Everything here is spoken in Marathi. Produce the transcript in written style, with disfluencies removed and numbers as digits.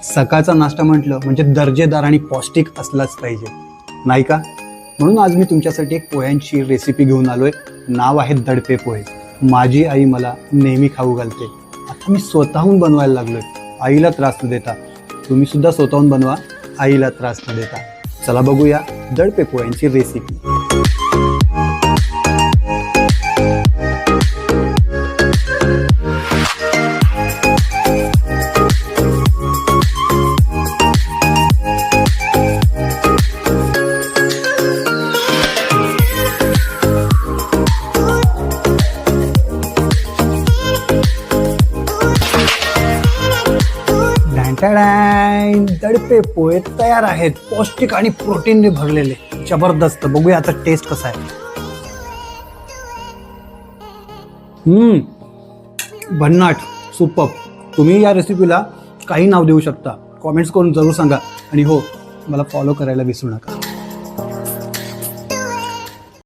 सकाळचा नाश्ता म्हटलं म्हणजे दर्जेदार आणि पौष्टिक असलाच पाहिजे, नाही का? म्हणून आज मी तुमच्यासाठी एक पोह्यांची रेसिपी घेऊन आलोय. नाव आहे दडपे पोहे. माझी आई मला नेहमी खाऊ घालते. आता मी स्वतःहून बनवायला लागलोय, आईला त्रास न देता. तुम्ही सुद्धा स्वतःहून बनवा, आईला त्रास न देता. चला बघूया दडपे पोह्यांची रेसिपी. दडपे पोहे तयार आहेत, पौष्टिक आणि प्रोटीनने भरलेले. जबरदस्त. बघूया आता टेस्ट कसा आहे. भन्नाट, सुपर. तुम्ही या रेसिपीला काही नाव देऊ शकता. कॉमेंट्स करून जरूर सांगा आणि हो, मला फॉलो करायला विसरू नका.